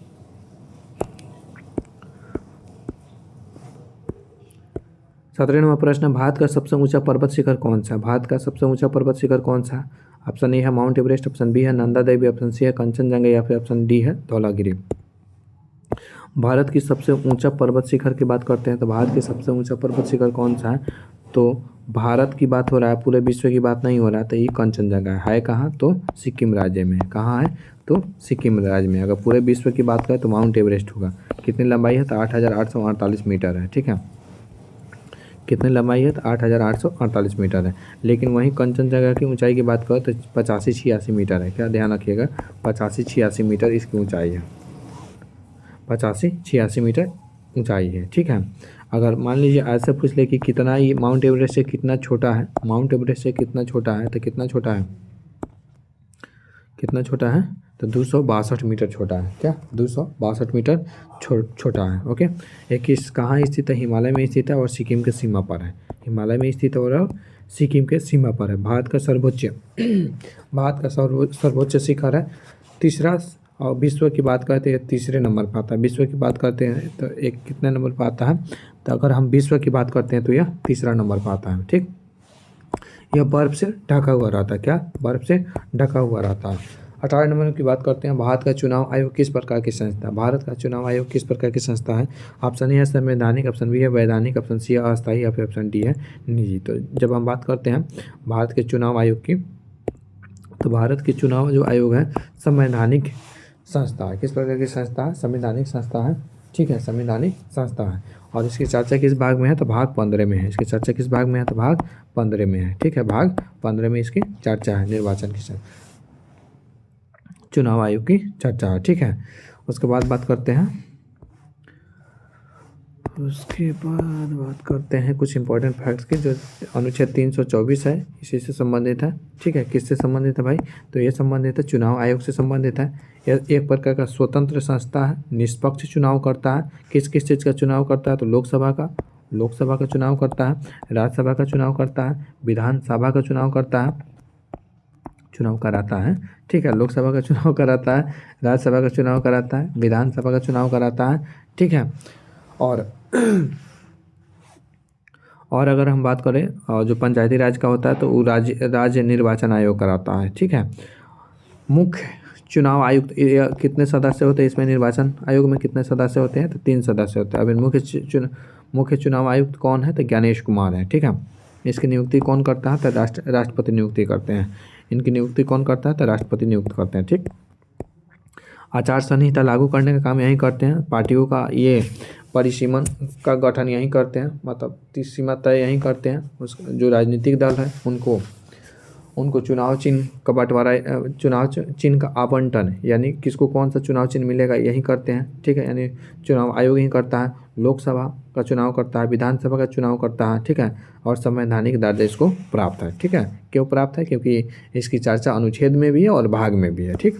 17वां प्रश्न, भारत का सबसे ऊंचा पर्वत शिखर कौन सा? भारत का सबसे ऊंचा पर्वत शिखर कौन सा? ऑप्शन ए है माउंट एवरेस्ट, ऑप्शन बी है नंदा देवी, ऑप्शन सी है कंचनजंगा, या फिर ऑप्शन डी है धौलागिरी। भारत की सबसे ऊंचा पर्वत शिखर की बात करते हैं तो भारत के सबसे ऊंचा पर्वत शिखर कौन सा है? तो भारत की बात हो रहा है, पूरे विश्व की बात नहीं हो रहा है। तो ये कंचनजंगा है कहाँ? तो सिक्किम राज्य में। कहाँ है? तो सिक्किम राज्य में। अगर पूरे विश्व की बात करें तो माउंट एवरेस्ट होगा। कितनी लंबाई है? तो 8,848 मीटर है। ठीक है, कितनी लंबाई है? तो 8,848 मीटर है। लेकिन वहीं कंचनजंगा की ऊंचाई की बात करें तो 85-86 मीटर है। क्या ध्यान रखिएगा, 85-86 मीटर इसकी ऊंचाई है। 85-86 मीटर ऊंचाई है। ठीक है, अगर मान लीजिए ऐसे पूछ ले कि कितना ये माउंट एवरेस्ट से कितना छोटा है, माउंट एवरेस्ट से कितना छोटा है, तो कितना छोटा है? कितना छोटा है? तो 262 मीटर छोटा है। क्या? 262 मीटर छोटा है। ओके, एक इस कहाँ स्थित है? हिमालय में स्थित है और सिक्किम के सीमा पर है। हिमालय में स्थित है और सिक्किम के सीमा पर है। भारत का सर्वोच्च भारत का सर्वोच्च शिखर है तीसरा, और विश्व की बात करते हैं तीसरे नंबर पर आता है। विश्व की बात करते हैं तो एक कितने नंबर पर आता है? तो अगर हम विश्व की बात करते हैं तो यह तीसरा नंबर पर आता है। ठीक, यह बर्फ़ से ढका हुआ रहता है। क्या? बर्फ़ से ढका हुआ रहता है। 18 नंबर की बात करते हैं, भारत का चुनाव आयोग किस प्रकार की संस्था है? भारत का चुनाव आयोग किस प्रकार की संस्था है? ऑप्शन ए है संवैधानिक, ऑप्शन बी है वैधानिक, ऑप्शन सी है अस्थायी, या फिर ऑप्शन डी है निजी। तो जब हम बात करते हैं भारत के चुनाव आयोग की, तो भारत के चुनाव जो आयोग है संवैधानिक संस्था है। किस प्रकार की संस्था है? संवैधानिक संस्था है। ठीक है, संवैधानिक संस्था है। और इसकी चर्चा किस भाग में है? तो भाग 15 में है। इसकी चर्चा किस भाग में है? तो भाग 15 में है। ठीक है, भाग 15 में इसकी चर्चा है, निर्वाचन की चुनाव आयोग की चर्चा है। ठीक है, उसके बाद बात करते हैं कुछ इंपॉर्टेंट फैक्ट्स की, जो अनुच्छेद 324 है इसी से संबंधित है। ठीक है, किससे संबंधित है भाई? तो ये संबंधित है चुनाव आयोग से संबंधित है। यह एक प्रकार का स्वतंत्र संस्था है, निष्पक्ष चुनाव करता है। किस किस चीज़ का चुनाव करता है? तो लोकसभा का चुनाव करता है, राज्यसभा का चुनाव करता है, विधानसभा का चुनाव कराता है। ठीक है, लोकसभा का चुनाव कराता है, राज्यसभा का चुनाव कराता है, विधानसभा का चुनाव कराता है। ठीक है, और अगर हम बात करें जो पंचायती राज का होता है तो वो राज्य निर्वाचन आयोग कराता है। ठीक है, मुख्य चुनाव आयुक्त कितने सदस्य होते हैं इसमें? निर्वाचन आयोग में कितने सदस्य होते हैं? तो 3 सदस्य होते हैं। अब मुख्य चुनाव आयुक्त कौन है? तो ज्ञानेश कुमार है। ठीक है, इसकी नियुक्ति कौन करता है? तो राष्ट्रपति नियुक्ति करते हैं। इनकी नियुक्ति कौन करता है? तो राष्ट्रपति नियुक्त करते हैं। ठीक, आचार संहिता लागू करने का काम यही करते हैं। पार्टियों का ये परिसीमन का गठन यही करते हैं, मतलब सीमा तय यही करते हैं। उस जो राजनीतिक दल है उनको चुनाव चिन्ह का बंटवारा, चुनाव चिन्ह का आवंटन, यानी किसको कौन सा चुनाव चिन्ह मिलेगा यही करते हैं। ठीक है, यानी चुनाव आयोग ही करता है। लोकसभा का चुनाव करता है, विधानसभा का चुनाव करता है। ठीक है, और संवैधानिक दर्जा इसको प्राप्त है। ठीक है, क्यों प्राप्त है? क्योंकि इसकी चर्चा अनुच्छेद में भी है और भाग में भी है। ठीक,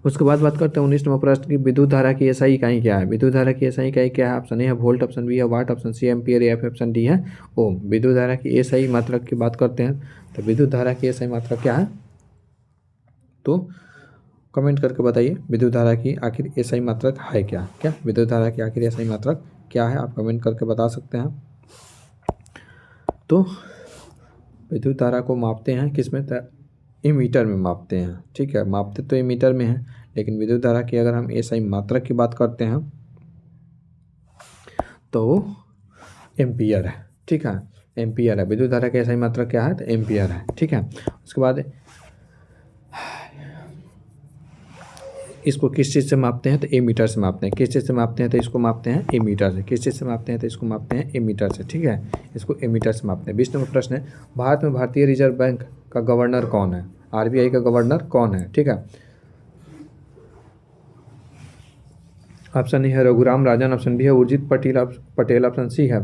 उसके बाद बात करते हैं 19 नंबर प्रश्न की, विद्युत धारा की एसआई इकाई क्या है? विद्युत धारा की एसआई इकाई क्या है? ऑप्शन ए है वोल्ट, ऑप्शन बी है वाट, ऑप्शन सी एम्पियर, या फिर ऑप्शन डी है ओम। विद्युत धारा की एसआई मात्रक की बात करते हैं तो विद्युत धारा की एसआई मात्रक क्या है? तो कमेंट करके बताइए विद्युत धारा की आखिर एसआई मात्रक है क्या? विद्युत धारा की आखिर एसआई मात्रक क्या है? आप कमेंट करके बता सकते हैं। तो विद्युत धारा को मापते हैं किसमें? एमीटर में मापते हैं। ठीक है, मापते तो एमीटर में है, लेकिन विद्युत धारा की अगर हम एसआई मात्रक की बात करते हैं तो एम्पियर है। ठीक है, एम्पियर है। विद्युत धारा की एसआई मात्रक क्या है? तो एम्पियर है। ठीक है, उसके बाद इसको किस चीज़ से मापते हैं? तो एमीटर से मापते हैं। किस चीज़ से मापते हैं? तो इसको मापते हैं एमीटर से। किस चीज़ से मापते हैं? तो इसको मापते हैं एमीटर से। ठीक है, इसको एमीटर से मापते हैं। 20 नंबर प्रश्न है, भारत में भारतीय रिजर्व बैंक का गवर्नर कौन है? आरबीआई का गवर्नर कौन है? ठीक है, ऑप्शन ए है रघुराम राजन, ऑप्शन बी है उर्जित पटेल, ऑप्शन सी है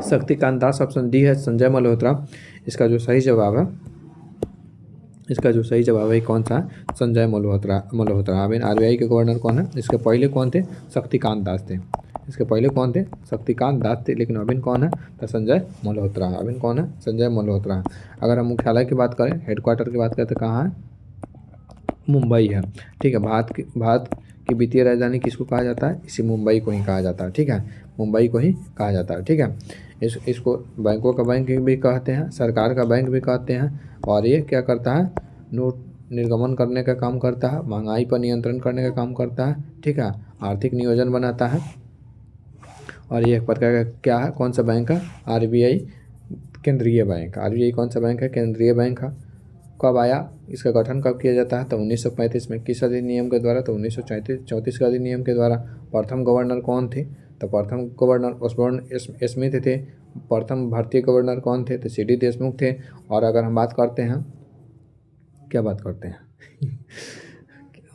शक्तिकांत दास, ऑप्शन डी है संजय मल्होत्रा। इसका जो सही जवाब है कौन सा है? संजय मल्होत्रा। अब आरबीआई के गवर्नर कौन है? इसके पहले कौन थे? शक्तिकांत दास थे। इसके पहले कौन थे? शक्तिकांत दास थे, लेकिन अभी कौन है? तो संजय मल्होत्रा। अभी कौन है? संजय मल्होत्रा। अगर हम मुख्यालय की बात करें, हेडक्वार्टर की बात करें, तो कहाँ है? मुंबई है। ठीक है, भारत की वित्तीय राजधानी किसको कहा जाता है? इसी मुंबई को ही कहा जाता है। ठीक है, मुंबई को ही कहा जाता है। ठीक है, इसको बैंकों का बैंक भी कहते हैं, सरकार का बैंक भी कहते हैं। और ये क्या करता है? नोट निर्गमन करने का काम करता है, महंगाई पर नियंत्रण करने का काम करता है। ठीक है, आर्थिक नियोजन बनाता है। और ये एक प्रकार का क्या है? कौन सा बैंक है? आरबीआई केंद्रीय बैंक। आरबीआई कौन सा बैंक है? केंद्रीय बैंक है। कब आया? इसका गठन कब किया जाता है? तो 1935 में। किस अधिनियम के द्वारा? तो 1934 के अधिनियम के द्वारा। प्रथम गवर्नर कौन थे? तो प्रथम गवर्नर ओसबोर्न स्मिथ थे। प्रथम भारतीय गवर्नर कौन थे? तो सीडी देशमुख थे। और अगर हम बात करते हैं, क्या बात करते हैं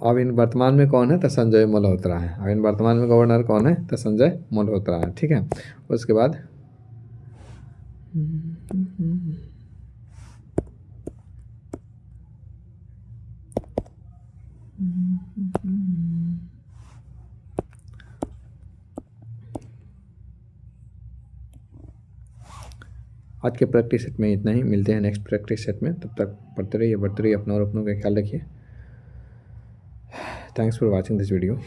अब इन वर्तमान में कौन है? तो संजय मल्होत्रा है। अब इन वर्तमान में गवर्नर कौन है? तो संजय मल्होत्रा है। ठीक है, उसके बाद आज के प्रैक्टिस सेट में इतना ही। मिलते हैं नेक्स्ट प्रैक्टिस सेट में। तब तक पढ़ते रहिए, बढ़ते रहिए, अपना और अपनों का ख्याल रखिए। Thanks for watching this video.